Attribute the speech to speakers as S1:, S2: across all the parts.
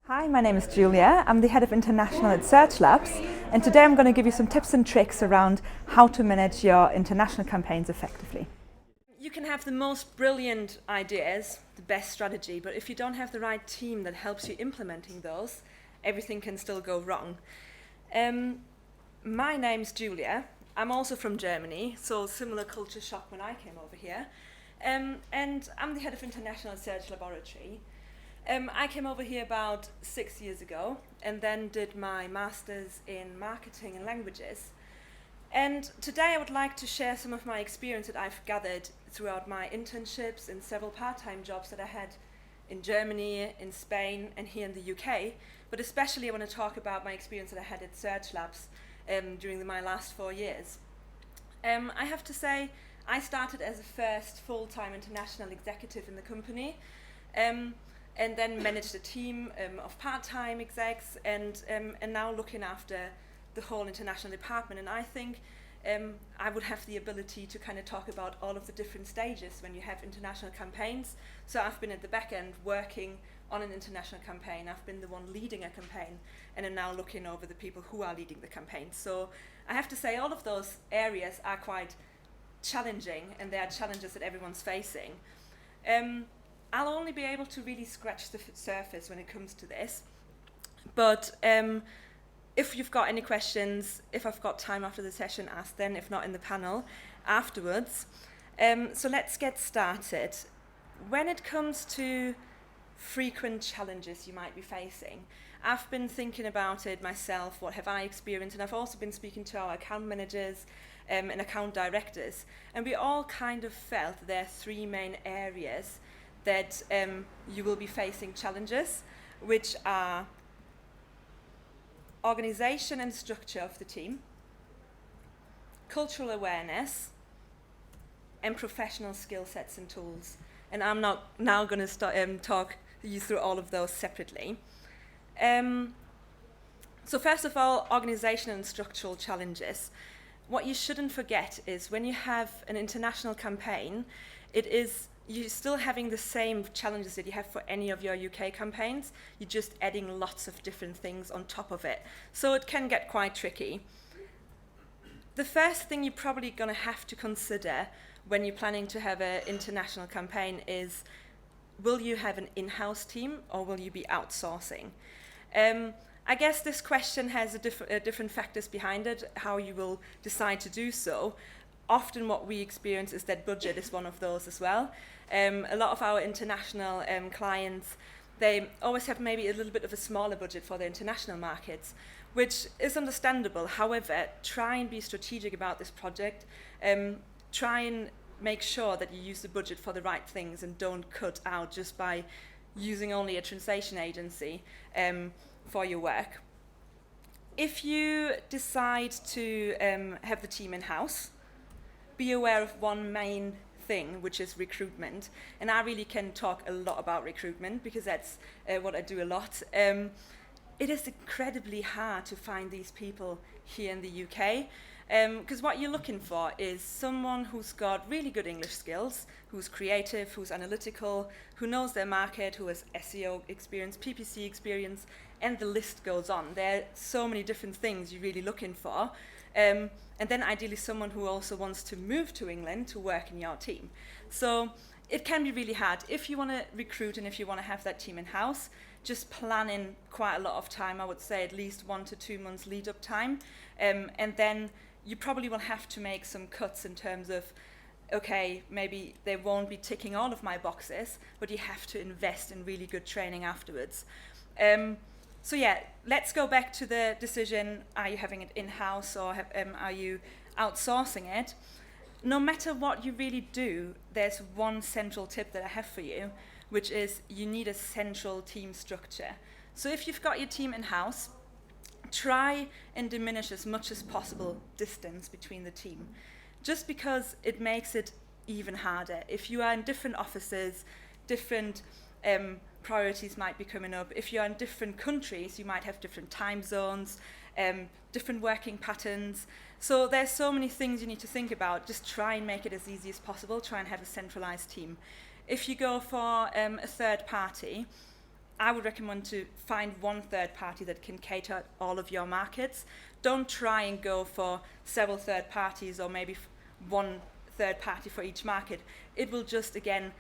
S1: Hi, my name is Julia. I'm the head of international at Search Labs, and today I'm going to give you some tips and tricks around how to manage your international campaigns effectively.
S2: You can have the most brilliant ideas, the best strategy, but if you don't have the right team that helps you implementing those, everything can still go wrong. My name's Julia. I'm also from Germany, so similar culture shock when I came over here. And I'm the head of international at Search Laboratory. I came over here about 6 years ago and then did my master's in marketing and languages. And today I would like to share some of my experience that I've gathered throughout my internships and several part-time jobs that I had in Germany, in Spain, and here in the UK. But especially I want to talk about my experience that I had at Search Labs during my last 4 years. I have to say, I started as a first full-time international executive in the company. And then managed a team of part-time execs and now looking after the whole international department. And I think I would have the ability to kind of talk about all of the different stages when you have international campaigns. So I've been at the back end working on an international campaign. I've been the one leading a campaign and am now looking over the people who are leading the campaign. So I have to say all of those areas are quite challenging, and they are challenges that everyone's facing. I'll only be able to really scratch the surface when it comes to this. But if you've got any questions, if I've got time after the session, ask then, if not in the panel afterwards. So let's get started. When it comes to frequent challenges you might be facing, I've been thinking about it myself, what have I experienced, and I've also been speaking to our account managers and account directors, and we all kind of felt there are three main areas that you will be facing challenges, which are organization and structure of the team, cultural awareness, and professional skill sets and tools. And I'm not now going to talk you through all of those separately. So first of all, organization and structural challenges. What you shouldn't forget is when you have an international campaign, you're still having the same challenges that you have for any of your UK campaigns. You're just adding lots of different things on top of it. So it can get quite tricky. The first thing you're probably going to have to consider when you're planning to have an international campaign is, will you have an in-house team or will you be outsourcing? I guess this question has different factors behind it, how you will decide to do so. Often what we experience is that budget is one of those as well. A lot of our international clients, they always have maybe a little bit of a smaller budget for their international markets, which is understandable. However, try and be strategic about this project. Try and make sure that you use the budget for the right things and don't cut out just by using only a translation agency for your work. If you decide to have the team in-house, be aware of one main thing, which is recruitment. And I really can talk a lot about recruitment because that's what I do a lot. It is incredibly hard to find these people here in the UK because what you're looking for is someone who's got really good English skills, who's creative, who's analytical, who knows their market, who has SEO experience, PPC experience, and the list goes on. There are so many different things you're really looking for. And then ideally someone who also wants to move to England to work in your team. So it can be really hard. If you want to recruit and if you want to have that team in-house, just plan in quite a lot of time. I would say at least 1 to 2 months lead-up time. And then you probably will have to make some cuts in terms of, okay, maybe they won't be ticking all of my boxes, but you have to invest in really good training afterwards. So yeah, let's go back to the decision, are you having it in-house or are you outsourcing it? No matter what you really do, there's one central tip that I have for you, which is you need a central team structure. So if you've got your team in-house, try and diminish as much as possible distance between the team, just because it makes it even harder. If you are in different offices, different priorities might be coming up. If you're in different countries, you might have different time zones, different working patterns. So there's so many things you need to think about. Just try and make it as easy as possible. Try and have a centralized team. If you go for a third party, I would recommend to find one third party that can cater all of your markets. Don't try and go for several third parties or maybe one third party for each market. It will just, again,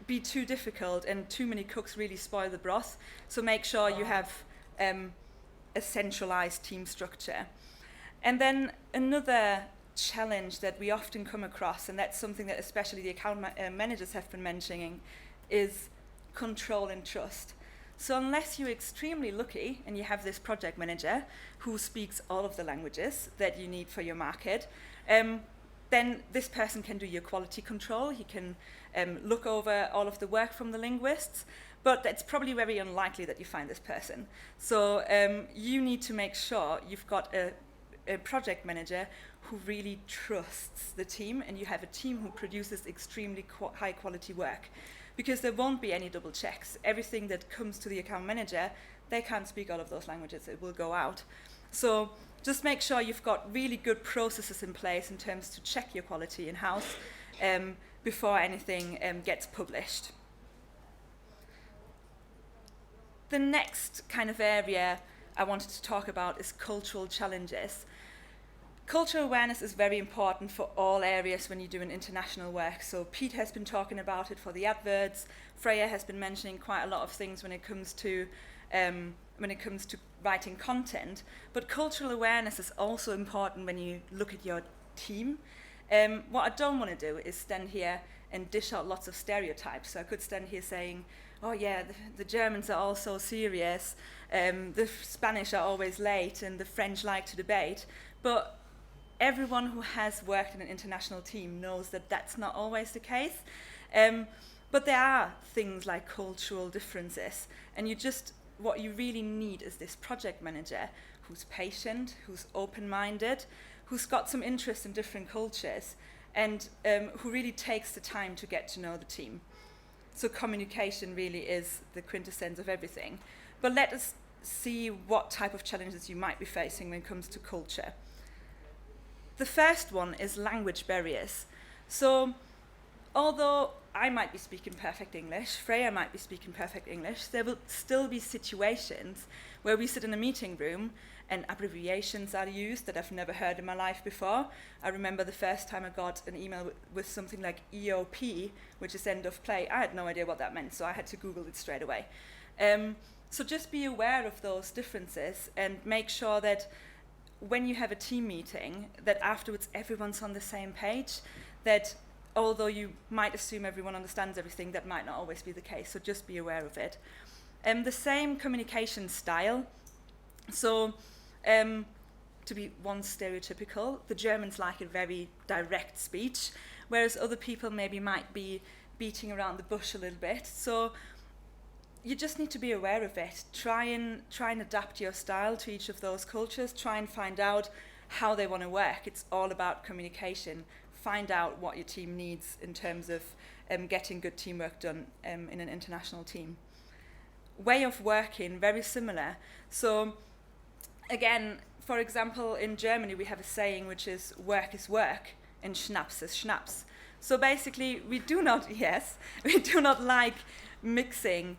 S2: be too difficult, and too many cooks really spoil the broth. So make sure you have a centralized team structure. And then another challenge that we often come across, and that's something that especially the account managers have been mentioning, is control and trust. So unless you're extremely lucky and you have this project manager who speaks all of the languages that you need for your market, then this person can do your quality control. He can look over all of the work from the linguists, but it's probably very unlikely that you find this person. So you need to make sure you've got a project manager who really trusts the team, and you have a team who produces extremely high quality work, because there won't be any double checks. Everything that comes to the account manager, they can't speak all of those languages, it will go out. So just make sure you've got really good processes in place in terms to check your quality in-house before anything gets published. The next kind of area I wanted to talk about is cultural challenges. Cultural awareness is very important for all areas when you're doing international work. So Pete has been talking about it for the adverts. Freya has been mentioning quite a lot of things when it comes to writing content. But cultural awareness is also important when you look at your team. What I don't want to do is stand here and dish out lots of stereotypes. So I could stand here saying, oh yeah, the Germans are all so serious, the Spanish are always late, and the French like to debate. But everyone who has worked in an international team knows that that's not always the case. But there are things like cultural differences, and what you really need is this project manager who's patient, who's open-minded, who's got some interest in different cultures, and who really takes the time to get to know the team. So communication really is the quintessence of everything. But let us see what type of challenges you might be facing when it comes to culture. The first one is language barriers. So although I might be speaking perfect English, Freya might be speaking perfect English, there will still be situations where we sit in a meeting room and abbreviations are used that I've never heard in my life before. I remember the first time I got an email with something like EOP, which is end of play. I had no idea what that meant, so I had to Google it straight away. So just be aware of those differences and make sure that when you have a team meeting, that afterwards everyone's on the same page, that although you might assume everyone understands everything, that might not always be the case, so just be aware of it. The same communication style. So to be one stereotypical, the Germans like a very direct speech, whereas other people maybe might be beating around the bush a little bit. So you just need to be aware of it. Try and adapt your style to each of those cultures. Try and find out how they want to work. It's all about communication. Find out what your team needs in terms of getting good teamwork done in an international team. Way of working, very similar. So again, for example, in Germany we have a saying which is work and Schnaps is Schnaps. So basically we do not like mixing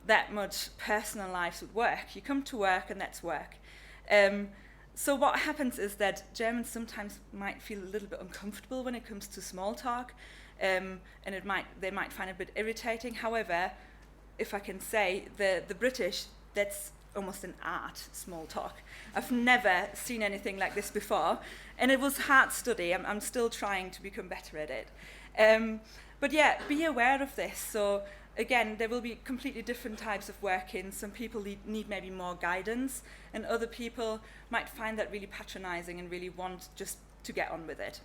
S2: that much personal lives with work. You come to work and that's work. So what happens is that Germans sometimes might feel a little bit uncomfortable when it comes to small talk, and they might find it a bit irritating. However, if I can say, the British, that's almost an art, small talk. I've never seen anything like this before, and it was hard study. I'm still trying to become better at it. But yeah, be aware of this. So again, there will be completely different types of working. Some people need maybe more guidance, and other people might find that really patronizing and really want just to get on with it.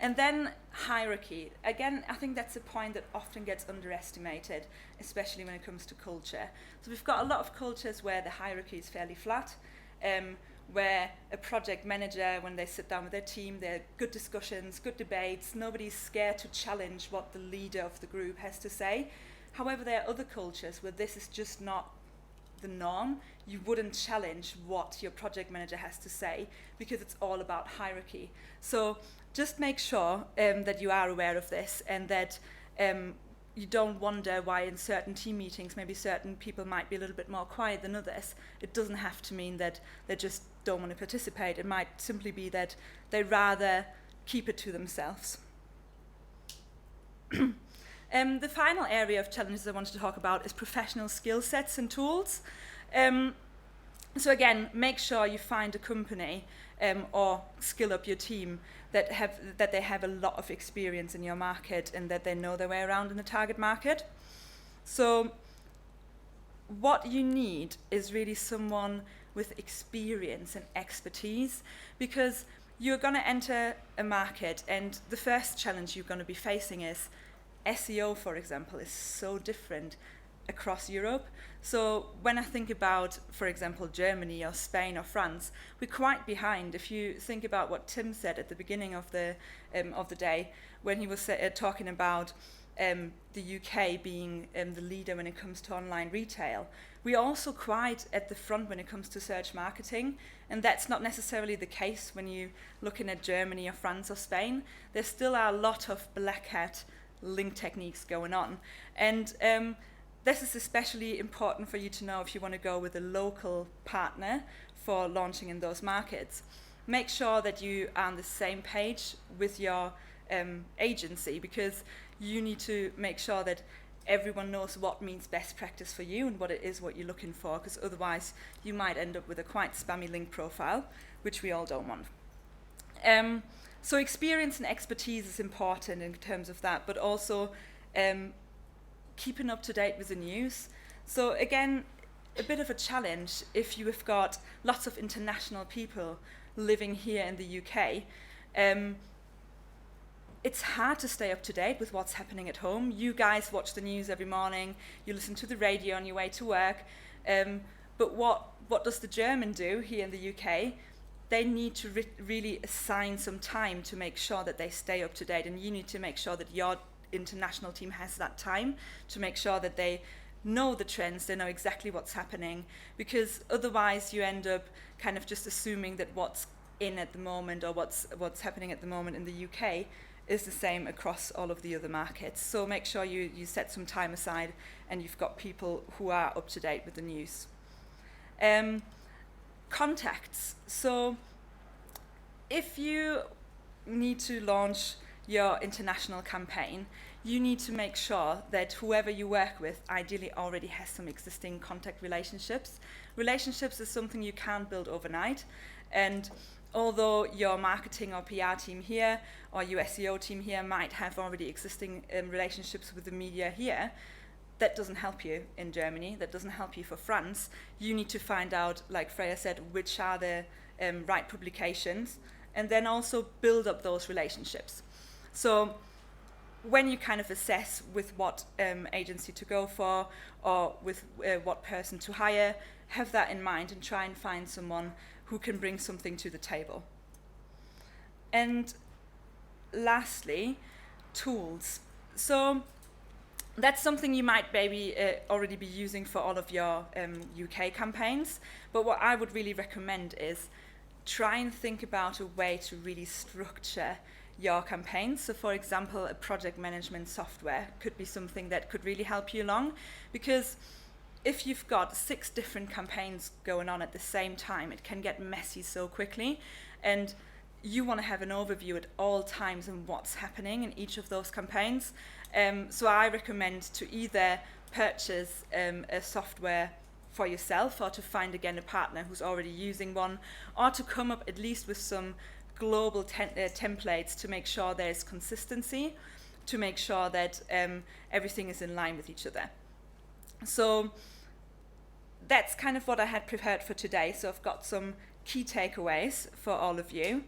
S2: And then hierarchy. Again, I think that's a point that often gets underestimated, especially when it comes to culture. So we've got a lot of cultures where the hierarchy is fairly flat, where a project manager, when they sit down with their team, there are good discussions, good debates, nobody's scared to challenge what the leader of the group has to say. However, there are other cultures where this is just not the norm. You wouldn't challenge what your project manager has to say because it's all about you just make sure that you are aware of this and that you don't wonder why in certain team meetings maybe certain people might be a little bit more quiet than others. It doesn't have to mean that they just don't want to participate. It might simply be that they rather keep it to themselves. The final area of challenges I wanted to talk about is professional skill sets and tools. So again, make sure you find a company or skill up your team that they have a lot of experience in your market and that they know their way around in the target market. So what you need is really someone with experience and expertise, because you're going to enter a market and the first challenge you're going to be facing is SEO, for example, is so different across Europe. So when I think about, for example, Germany or Spain or France, we're quite behind. If you think about what Tim said at the beginning of the day, when he was talking about the UK being the leader when it comes to online retail, we're also quite at the front when it comes to search marketing, and that's not necessarily the case when you're looking at Germany or France or Spain. There still are a lot of black hat link techniques going on, and this is especially important for you to know if you want to go with a local partner for launching in those markets. Make sure that you are on the same page with your agency, because you need to make sure that everyone knows what means best practice for you and what it is what you're looking for, because otherwise you might end up with a quite spammy link profile, which we all don't want. So experience and expertise is important in terms of that, but also keeping up to date with the news. So again, a bit of a challenge if you have got lots of international people living here in the UK. It's hard to stay up to date with what's happening at home. You guys watch the news every morning, you listen to the radio on your way to work, but what does the German do here in the UK? They need to really assign some time to make sure that they stay up to date, and you need to make sure that your international team has that time to make sure that they know the trends, they know exactly what's happening, because otherwise you end up kind of just assuming that what's in at the moment or what's happening at the moment in the UK is the same across all of the other markets. So make sure you set some time aside and you've got people who are up to date with the news. Contacts. So if you need to launch your international campaign, you need to make sure that whoever you work with ideally already has some existing contact relationships. Relationships is something you can't build overnight, and although your marketing or PR team here or your SEO team here might have already existing relationships with the media here, that doesn't help you in Germany, that doesn't help you for France. You need to find out, like Freya said, which are the right publications, and then also build up those relationships. So when you kind of assess with what agency to go for or with what person to hire, have that in mind and try and find someone who can bring something to the table. And lastly, tools. So that's something you might maybe already be using for all of your UK campaigns, but what I would really recommend is try and think about a way to really structure your campaigns. So for example, a project management software could be something that could really help you along, because if you've got 6 different campaigns going on at the same time, it can get messy so quickly, and you want to have an overview at all times on what's happening in each of those campaigns. So I recommend to either purchase a software for yourself, or to find again a partner who's already using one, or to come up at least with some global templates to make sure there's consistency, to make sure that everything is in line with each other. So that's kind of what I had prepared for today. So I've got some key takeaways for all of you.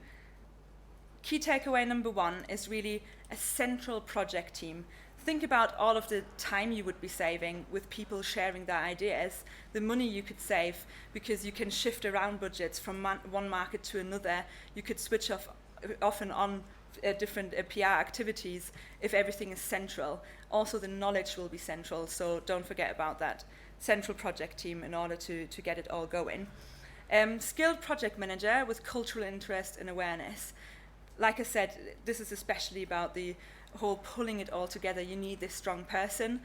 S2: Key takeaway number 1 is really a central project team. Think about all of the time you would be saving with people sharing their ideas, the money you could save because you can shift around budgets from one market to another. You could switch off and on different PR activities if everything is central. Also, the knowledge will be central, so don't forget about that central project team in order to get it all going. Skilled project manager with cultural interest and awareness. Like I said, this is especially about the whole pulling it all together, you need this strong person.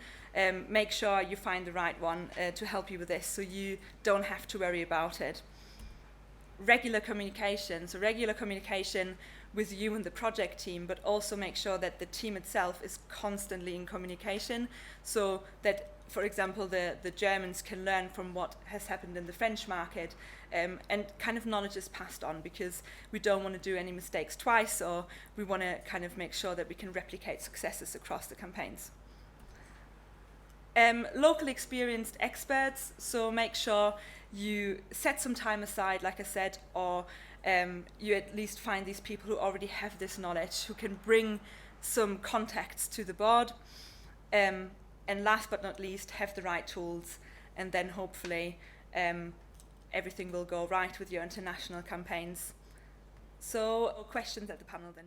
S2: Make sure you find the right one to help you with this, so you don't have to worry about it. Regular communication, so regular communication with you and the project team, but also make sure that the team itself is constantly in communication, so that, for example, the Germans can learn from what has happened in the French market, and kind of knowledge is passed on, because we don't want to do any mistakes twice, or we want to kind of make sure that we can replicate successes across the campaigns. Locally experienced experts, so make sure you set some time aside, like I said, or you at least find these people who already have this knowledge, who can bring some contacts to the board. And last but not least, have the right tools, and then hopefully everything will go right with your international campaigns. So, questions at the panel then.